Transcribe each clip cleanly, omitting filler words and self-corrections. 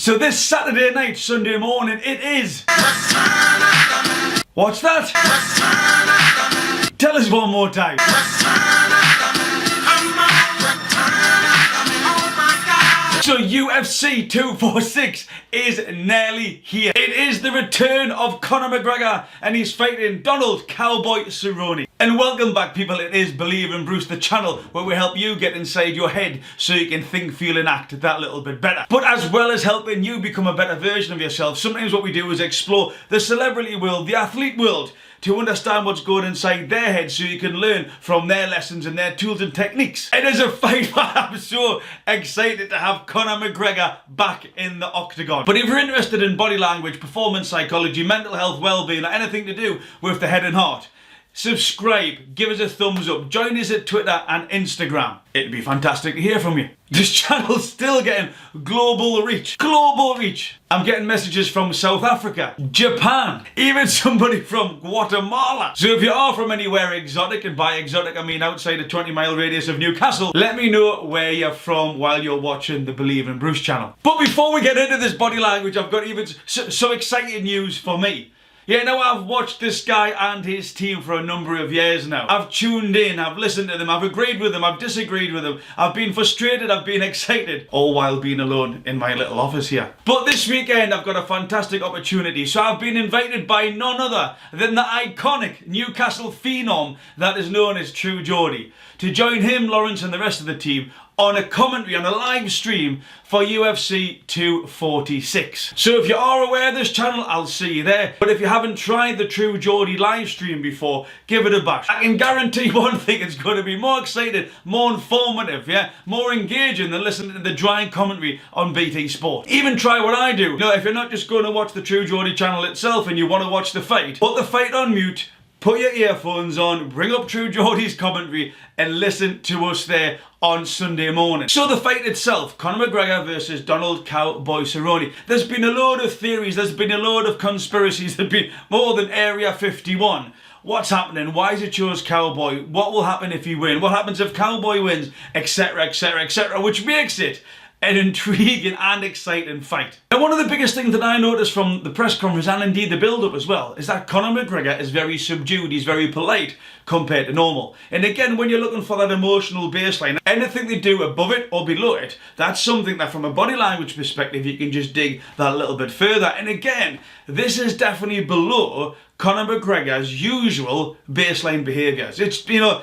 So this Saturday night, Sunday morning, it is... What's that? Tell us one more time. So UFC 246 is nearly here. It is the return of Conor McGregor and he's fighting Donald Cowboy Cerrone. And welcome back people, it is BelievingBruce, the channel where we help you get inside your head so you can think, feel and act that little bit better. But as well as helping you become a better version of yourself, sometimes what we do is explore the celebrity world, the athlete world, to understand what's going inside their head so you can learn from their lessons and their tools and techniques. It is a fight I'm so excited to have Conor McGregor back in the octagon. But if you're interested in body language, performance psychology, mental health, well-being or anything to do with the head and heart, subscribe, give us a thumbs up, join us at Twitter and Instagram. It'd be fantastic to hear from you. This channel's still getting global reach. Global reach. I'm getting messages from South Africa, Japan, even somebody from Guatemala. So if you are from anywhere exotic, and by exotic I mean outside a 20-mile radius of Newcastle, let me know where you're from while you're watching the BelievingBruce channel. But before we get into this body language, I've got even some exciting news for me. Yeah, now I've watched this guy and his team for a number of years now. I've tuned in, I've listened to them, I've agreed with them, I've disagreed with them, I've been frustrated, I've been excited, all while being alone in my little office here. But this weekend I've got a fantastic opportunity, so I've been invited by none other than the iconic Newcastle phenom that is known as True Geordie, to join him, Lawrence and the rest of the team on a commentary, on a live stream for UFC 246. So if you are aware of this channel, I'll see you there. But if you haven't tried the True Geordie live stream before, give it a bash. I can guarantee one thing, it's going to be more exciting, more informative, yeah, more engaging than listening to the dry commentary on BT Sport. Even try what I do. No, if you're not just going to watch the True Geordie channel itself and you want to watch the fight, put the fight on mute, put your earphones on, bring up True Geordie's commentary and listen to us there on Sunday morning. So the fight itself, Conor McGregor versus Donald Cowboy Cerrone. There's been a load of theories, there's been a load of conspiracies, there's been more than Area 51. What's happening? Why is it chose Cowboy? What will happen if he wins? What happens if Cowboy wins? Etc, etc, etc, which makes it an intriguing and exciting fight. Now one of the biggest things that I noticed from the press conference and indeed the build-up as well is that Conor McGregor is very subdued, he's very polite compared to normal. And again, when you're looking for that emotional baseline, anything they do above it or below it, that's something that from a body language perspective you can just dig that little bit further. And again, this is definitely below Conor McGregor's usual baseline behaviours. It's, you know,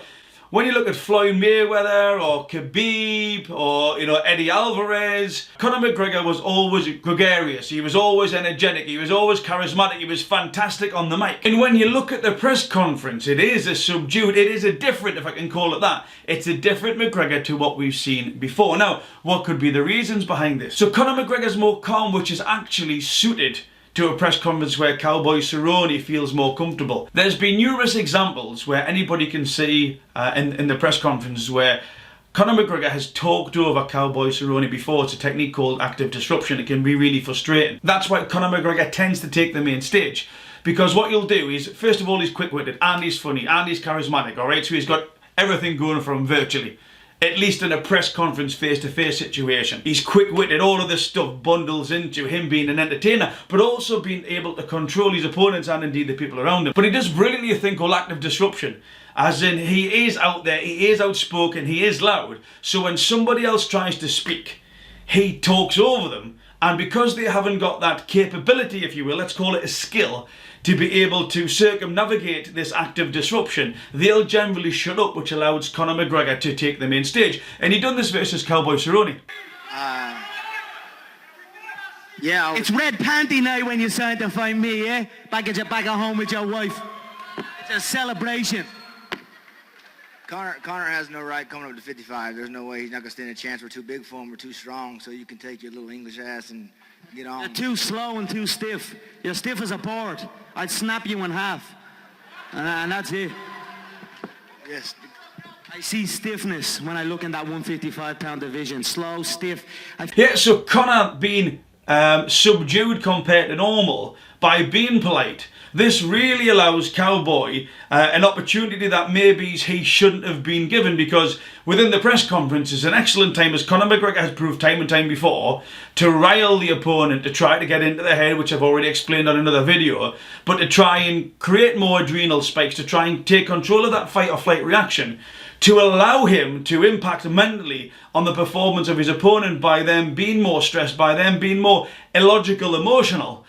when you look at Floyd Mayweather or Khabib or, you know, Eddie Alvarez, Conor McGregor was always gregarious, he was always energetic, he was always charismatic, he was fantastic on the mic. And when you look at the press conference, it is a subdued, it is a different, if I can call it that, it's a different McGregor to what we've seen before. Now, what could be the reasons behind this? So Conor McGregor's more calm, which is actually suited to a press conference where Cowboy Cerrone feels more comfortable. There's been numerous examples where anybody can see in the press conference where Conor McGregor has talked over Cowboy Cerrone before. It's a technique called active disruption. It can be really frustrating. That's why Conor McGregor tends to take the main stage. Because what you'll do is, first of all, he's quick-witted and he's funny and he's charismatic, alright? So he's got everything going for him virtually. At least in a press conference face-to-face situation. He's quick-witted, all of this stuff bundles into him being an entertainer, but also being able to control his opponents and indeed the people around him. But he does brilliantly a thing called active disruption. As in, he is out there, he is outspoken, he is loud. So when somebody else tries to speak, he talks over them. And because they haven't got that capability, if you will, let's call it a skill, to be able to circumnavigate this active disruption, they'll generally shut up, which allows Conor McGregor to take the main stage. And he done this versus Cowboy Cerrone. Yeah. It's red panty night when you decide to find me, yeah? Back at home with your wife. It's a celebration. Conor has no right coming up to 55. There's no way he's not going to stand a chance. We're too big for him. We're too strong. So you can take your little English ass and get on. You're too slow and too stiff. You're stiff as a board. I'd snap you in half. And that's it. Yes. I see stiffness when I look in that 155-pound division. Slow, stiff. Yeah, so Conor being subdued compared to normal, by being polite. This really allows Cowboy an opportunity that maybe he shouldn't have been given, because within the press conference is an excellent time, as Conor McGregor has proved time and time before, to rile the opponent, to try to get into the head, which I've already explained on another video, but to try and create more adrenal spikes, to try and take control of that fight or flight reaction, to allow him to impact mentally on the performance of his opponent by them being more stressed, by them being more illogical, emotional,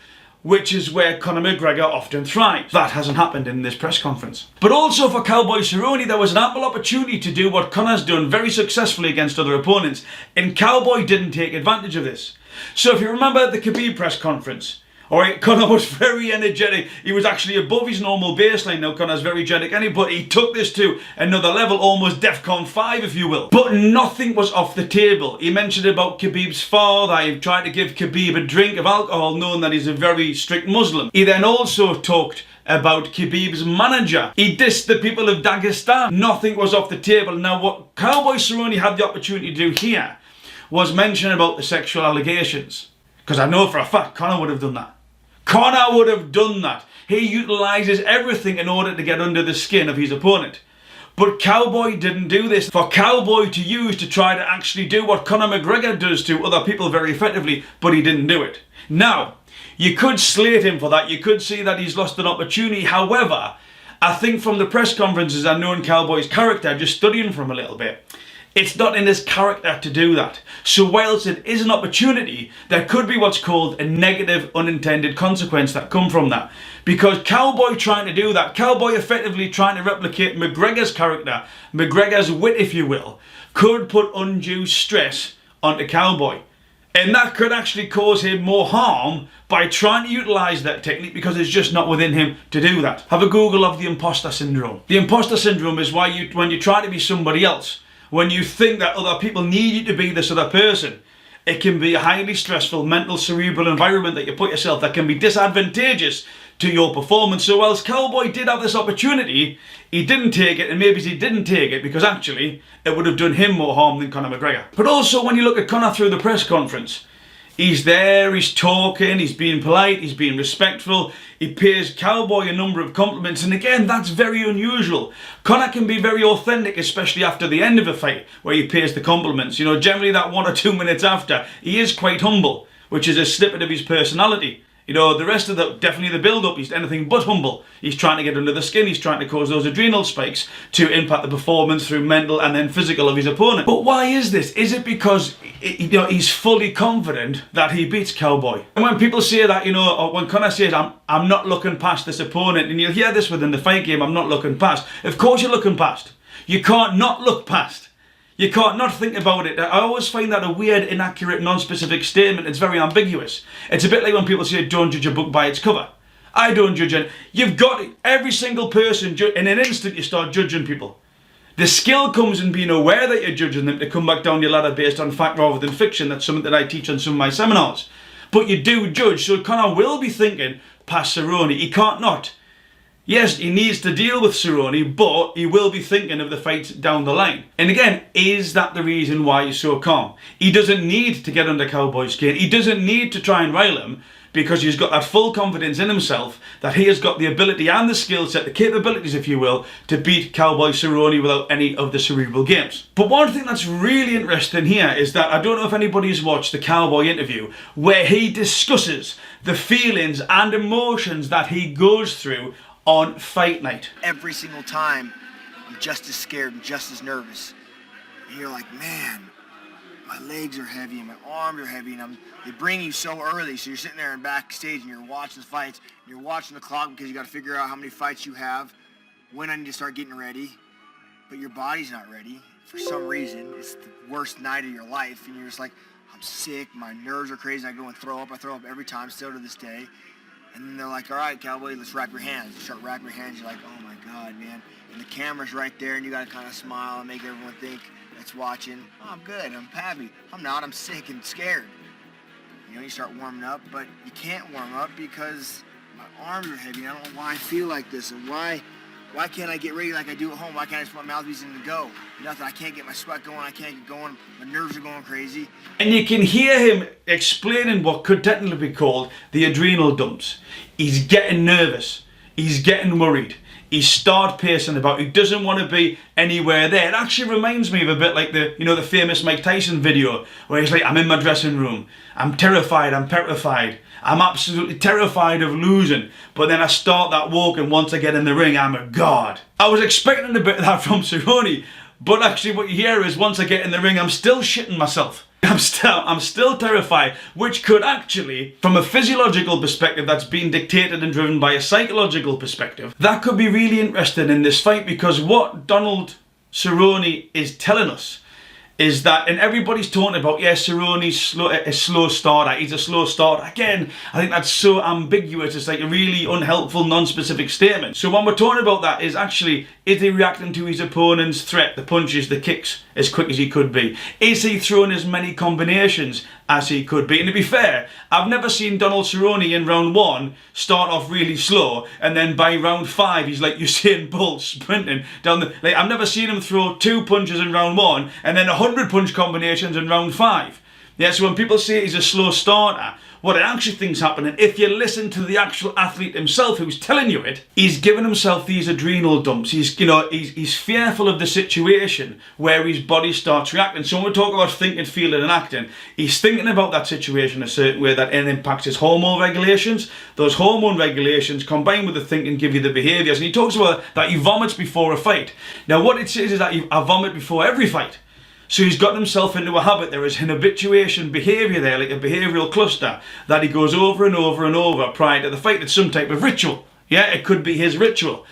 which is where Conor McGregor often thrives. That hasn't happened in this press conference. But also for Cowboy Cerrone, there was an ample opportunity to do what Conor's done very successfully against other opponents, and Cowboy didn't take advantage of this. So if you remember the Khabib press conference, alright, Conor was very energetic. He was actually above his normal baseline. Now Conor's very energetic, but he took this to another level, almost DEFCON 5 if you will. But nothing was off the table. He mentioned about Khabib's father. He tried to give Khabib a drink of alcohol, knowing that he's a very strict Muslim. He then also talked about Khabib's manager. He dissed the people of Dagestan. Nothing was off the table. Now what Cowboy Cerrone had the opportunity to do here was mention about the sexual allegations. Because I know for a fact Conor would have done that. Conor would have done that. He utilises everything in order to get under the skin of his opponent. But Cowboy didn't do this. For Cowboy to use to try to actually do what Conor McGregor does to other people very effectively, but he didn't do it. Now, you could slate him for that. You could see that he's lost an opportunity. However, I think from the press conferences I've known Cowboy's character, just studying for him a little bit, it's not in his character to do that. So whilst it is an opportunity, there could be what's called a negative unintended consequence that come from that. Because Cowboy trying to do that, Cowboy effectively trying to replicate McGregor's character, McGregor's wit if you will, could put undue stress onto Cowboy. And that could actually cause him more harm by trying to utilise that technique, because it's just not within him to do that. Have a Google of the imposter syndrome. The imposter syndrome is why when you try to be somebody else, when you think that other people need you to be this other person, it can be a highly stressful, mental, cerebral environment that you put yourself that can be disadvantageous to your performance. So whilst Cowboy did have this opportunity, he didn't take it, and maybe he didn't take it because actually it would have done him more harm than Conor McGregor. But also when you look at Conor through the press conference, he's there, he's talking, he's being polite, he's being respectful, he pays Cowboy a number of compliments, and again, that's very unusual. Conor can be very authentic, especially after the end of a fight, where he pays the compliments. You know, generally that 1 or 2 minutes after, he is quite humble, which is a snippet of his personality. You know, the rest of definitely the build-up, he's anything but humble. He's trying to get under the skin, he's trying to cause those adrenal spikes to impact the performance through mental and then physical of his opponent. But why is this? Is it because, you know, he's fully confident that he beats Cowboy? And when people say that, you know, or when Conor says, I'm not looking past this opponent, and you'll hear this within the fight game, I'm not looking past. Of course you're looking past. You can't not look past. You can't not think about it. I always find that a weird, inaccurate, non-specific statement. It's very ambiguous. It's a bit like when people say, don't judge a book by its cover. I don't judge it. You've got every single person, in an instant you start judging people. The skill comes in being aware that you're judging them to come back down your ladder based on fact rather than fiction. That's something that I teach on some of my seminars. But you do judge, so Conor will be thinking past Cerrone. He can't not. Yes, he needs to deal with Cerrone, but he will be thinking of the fight down the line. And again, is that the reason why he's so calm? He doesn't need to get under Cowboy's skin. He doesn't need to try and rile him, because he's got that full confidence in himself that he has got the ability and the skill set, the capabilities, if you will, to beat Cowboy Cerrone without any of the cerebral games. But one thing that's really interesting here is that I don't know if anybody's watched the Cowboy interview where he discusses the feelings and emotions that he goes through on fight night. Every single time, I'm just as scared and just as nervous. And you're like, man, my legs are heavy and my arms are heavy, and they bring you so early, so you're sitting there in backstage and you're watching the fights, and you're watching the clock because you got to figure out how many fights you have, when I need to start getting ready, but your body's not ready. For some reason, it's the worst night of your life, and you're just like, I'm sick, my nerves are crazy, I go and throw up. I throw up every time still to this day. And then they're like, all right, Cowboy, let's wrap your hands. You start wrapping your hands. You're like, oh, my God, man. And the camera's right there, and you got to kind of smile and make everyone think that's watching. Oh, I'm good. I'm happy. I'm not. I'm sick and scared. You know, you start warming up, but you can't warm up because my arms are heavy. I don't know why I feel like this and why Why can't I get ready like I do at home? Why can't I just put my mouthpiece in and go? Nothing. I can't get my sweat going. I can't get going. My nerves are going crazy. And you can hear him explaining what could technically be called the adrenal dumps. He's getting nervous. He's getting worried. He's start pacing about. He doesn't want to be anywhere there. It actually reminds me of a bit like the famous Mike Tyson video where he's like, I'm in my dressing room. I'm terrified. I'm petrified. I'm absolutely terrified of losing. But then I start that walk, and once I get in the ring, I'm a god. I was expecting a bit of that from Cerrone, but actually what you hear is once I get in the ring, I'm still shitting myself. I'm still terrified, which could actually, from a physiological perspective that's been dictated and driven by a psychological perspective, that could be really interesting in this fight, because what Donald Cerrone is telling us is that, and everybody's talking about, yeah, Cerrone's a slow starter, he's a slow starter. Again, I think that's so ambiguous. It's like a really unhelpful, non-specific statement. So when we're talking about that is actually, is he reacting to his opponent's threat, the punches, the kicks, as quick as he could be? Is he throwing as many combinations as he could be? And to be fair, I've never seen Donald Cerrone in round 1 start off really slow, and then by round 5 he's like Usain Bolt sprinting down the... Like, I've never seen him throw 2 punches in round 1 and then 100 punch combinations in round 5. Yeah, so when people say he's a slow starter, what I actually think's happening, if you listen to the actual athlete himself who's telling you it, he's giving himself these adrenal dumps. He's fearful of the situation where his body starts reacting. So when we talk about thinking, feeling and acting, he's thinking about that situation a certain way that it impacts his hormone regulations. Those hormone regulations combined with the thinking give you the behaviours. And he talks about that he vomits before a fight. Now what it says is that I vomit before every fight. So he's gotten himself into a habit. There is an habituation behaviour there, like a behavioural cluster, that he goes over and over and over prior to the fight. It's some type of ritual. Yeah, it could be his ritual.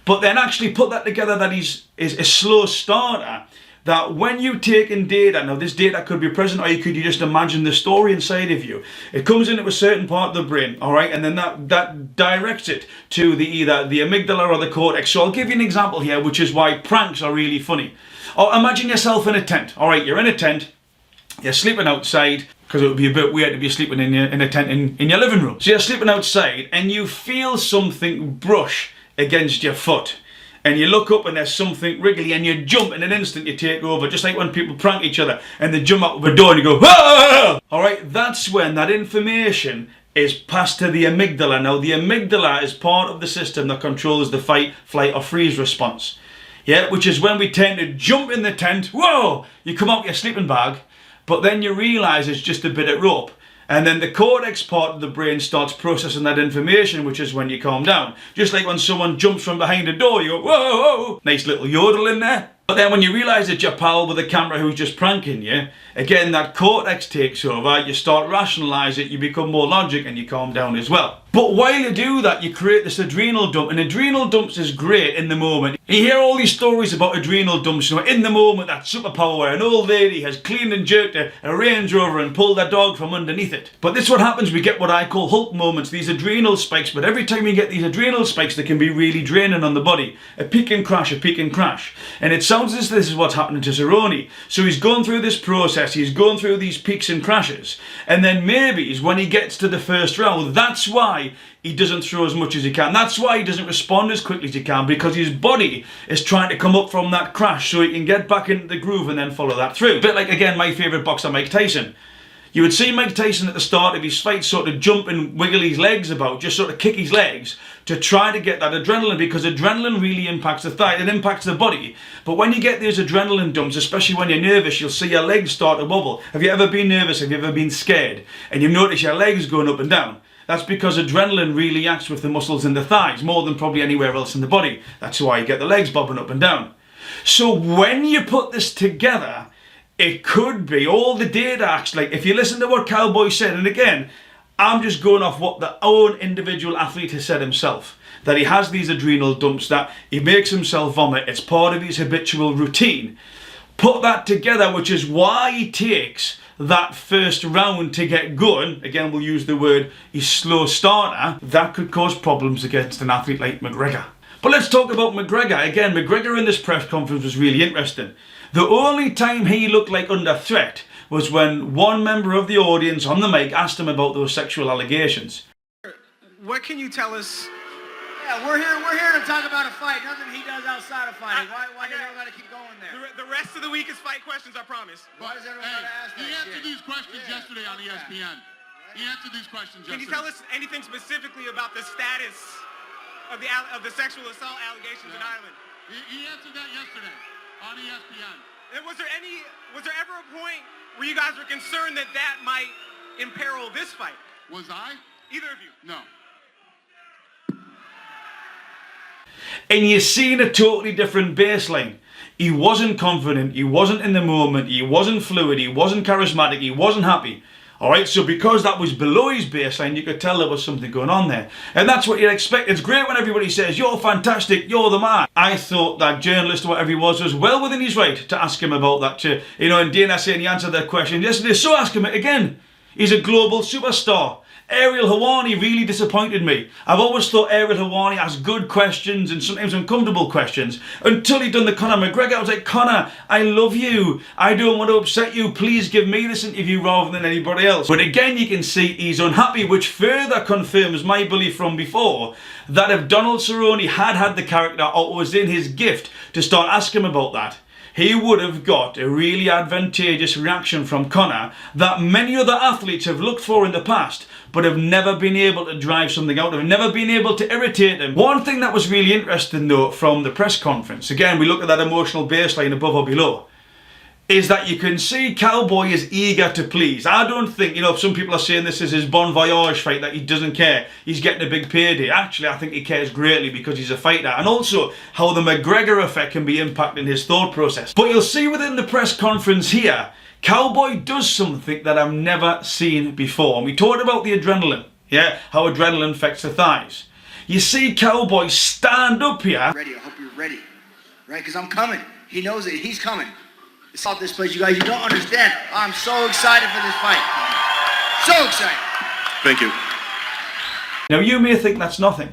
But then actually put that together that he's a slow starter, that when you take in data, now this data could be present, or you just imagine the story inside of you. It comes into a certain part of the brain, all right, and then that directs it to either the amygdala or the cortex. So I'll give you an example here, which is why pranks are really funny. Or imagine yourself in a tent. All right, you're in a tent, you're sleeping outside, because it would be a bit weird to be sleeping in a tent in your living room. So you're sleeping outside and you feel something brush against your foot. And you look up and there's something wriggly and you jump in an instant, you take over. Just like when people prank each other and they jump out of a door and you go, ah! All right, that's when that information is passed to the amygdala. Now the amygdala is part of the system that controls the fight, flight or freeze response. Yeah, which is when we tend to jump in the tent, whoa, you come out your sleeping bag, but then you realise it's just a bit of rope. And then the cortex part of the brain starts processing that information, which is when you calm down. Just like when someone jumps from behind a door, you go, whoa, whoa, nice little yodel in there. But then when you realise it's your pal with a camera who's just pranking you, again, that cortex takes over, you start rationalise it, you become more logic and you calm down as well. But while you do that, you create this adrenal dump, and adrenal dumps is great in the moment. You hear all these stories about adrenal dumps, in the moment, that superpower where an old lady has cleaned and jerked a Range Rover and pulled a dog from underneath it. But this is what happens, we get what I call Hulk moments, these adrenal spikes, but every time you get these adrenal spikes, they can be really draining on the body. A peak and crash, a peak and crash. And it sounds as if this is what's happening to Cerrone. So he's gone through this process, he's gone through these peaks and crashes, and then maybe when he gets to the first round, that's why he doesn't throw as much as he can. That's why he doesn't respond as quickly as he can, because his body is trying to come up from that crash so he can get back into the groove and then follow that through. A bit like, again, my favourite boxer, Mike Tyson. You would see Mike Tyson at the start of his fight sort of jump and wiggle his legs about, just sort of kick his legs to try to get that adrenaline, because adrenaline really impacts the thigh, it impacts the body. But when you get these adrenaline dumps, especially when you're nervous, you'll see your legs start to wobble. Have you ever been nervous? Have you ever been scared? And you notice your legs going up and down. That's because adrenaline really acts with the muscles in the thighs more than probably anywhere else in the body. That's why you get the legs bobbing up and down. So when you put this together, it could be all the data acts like, if you listen to what Cowboy said, and again, I'm just going off what the own individual athlete has said himself, that he has these adrenal dumps, that he makes himself vomit, it's part of his habitual routine. Put that together, which is why he takes that first round to get going. Again, we'll use the word he's slow starter. That could cause problems against an athlete like McGregor. But let's talk about McGregor. Again, McGregor in this press conference was really interesting. The only time he looked like under threat was when one member of the audience on the mic asked him about those sexual allegations. What can you tell us Yeah, we're here to talk about a fight. Nothing he does outside of fighting. Why do everyone got to keep going there? The rest of the week is fight questions, I promise. Why does everyone got to ask that He answered shit? these questions yesterday on ESPN. He answered these questions Can yesterday. you tell us anything specifically about the status of the sexual assault allegations in Ireland? He answered that yesterday on ESPN. And was there ever a point where you guys were concerned that might imperil this fight? Was I? Either of you? No. And you're seeing a totally different baseline. He wasn't confident, he wasn't in the moment, he wasn't fluid, he wasn't charismatic, he wasn't happy. Alright, so because that was below his baseline, you could tell there was something going on there. And that's what you'd expect. It's great when everybody says, you're fantastic, you're the man. I thought that journalist or whatever he was well within his right to ask him about that too. You know, and Dana saying he answered that question yesterday, so ask him it again. He's a global superstar. Ariel Helwani really disappointed me. I've always thought Ariel Helwani asked good questions and sometimes uncomfortable questions. Until he'd done the Conor McGregor, I was like, Conor, I love you. I don't want to upset you. Please give me this interview rather than anybody else. But again, you can see he's unhappy, which further confirms my belief from before that if Donald Cerrone had the character or was in his gift to start asking him about that, he would have got a really advantageous reaction from Conor that many other athletes have looked for in the past but have never been able to drive something out of him, never been able to irritate him. One thing that was really interesting though from the press conference, again we look at that emotional baseline above or below, is that you can see Cowboy is eager to please. I don't think, you know, some people are saying this is his bon voyage fight, that he doesn't care, he's getting a big payday. Actually, I think he cares greatly because he's a fighter, and also how the McGregor effect can be impacting his thought process. But you'll see within the press conference here, Cowboy does something that I've never seen before. And we talked about the adrenaline, yeah, how adrenaline affects the thighs. You see Cowboy stand up here. Ready, I hope you're ready, right? Because I'm coming. He knows it, he's coming. It's not this place, you guys, you don't understand. I'm so excited for this fight. So excited. Thank you. Now you may think that's nothing.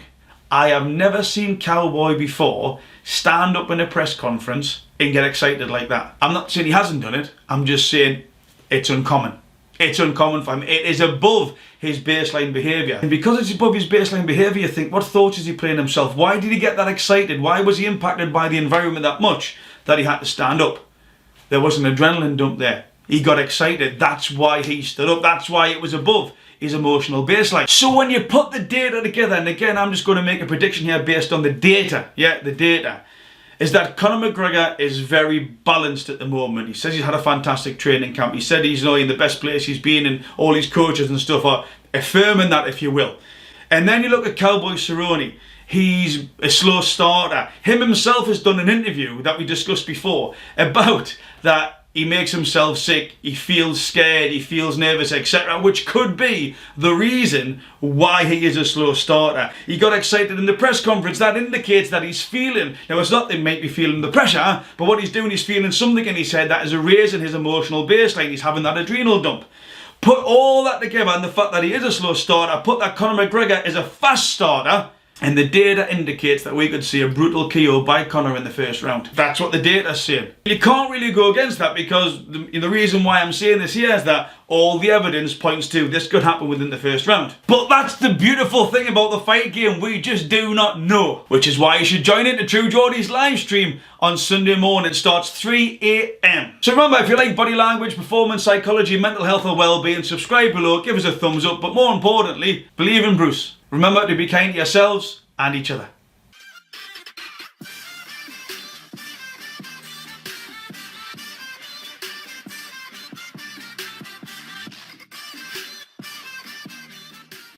I have never seen Cowboy before stand up in a press conference and get excited like that. I'm not saying he hasn't done it, I'm just saying it's uncommon. It's uncommon for him. It is above his baseline behaviour. And because it's above his baseline behaviour, you think, what thoughts is he playing himself? Why did he get that excited? Why was he impacted by the environment that much that he had to stand up? There was an adrenaline dump there. He got excited. That's why he stood up. That's why it was above his emotional baseline. So when you put the data together, and again, I'm just going to make a prediction here based on the data. Yeah, the data. Is that Conor McGregor is very balanced at the moment. He says he's had a fantastic training camp. He said he's in the best place he's been, and all his coaches and stuff are affirming that, if you will. And then you look at Cowboy Cerrone. He's a slow starter. Him himself has done an interview that we discussed before about that he makes himself sick, he feels scared, he feels nervous, etc., which could be the reason why he is a slow starter. He got excited in the press conference. That indicates that he's feeling, now it's not that he might be feeling the pressure, but what he's doing, he's feeling something in his head that is raising his emotional baseline. He's having that adrenal dump. Put all that together, and the fact that he is a slow starter, put that Conor McGregor is a fast starter, and the data indicates that we could see a brutal KO by Conor in the first round. That's what the data's saying. You can't really go against that, because the reason why I'm saying this here is that all the evidence points to this could happen within the first round. But that's the beautiful thing about the fight game. We just do not know. Which is why you should join into True Geordie's live stream on Sunday morning. It starts 3 a.m. So remember, if you like body language, performance psychology, mental health or well-being, subscribe below, give us a thumbs up, but more importantly, believe in Bruce. Remember to be kind to yourselves and each other.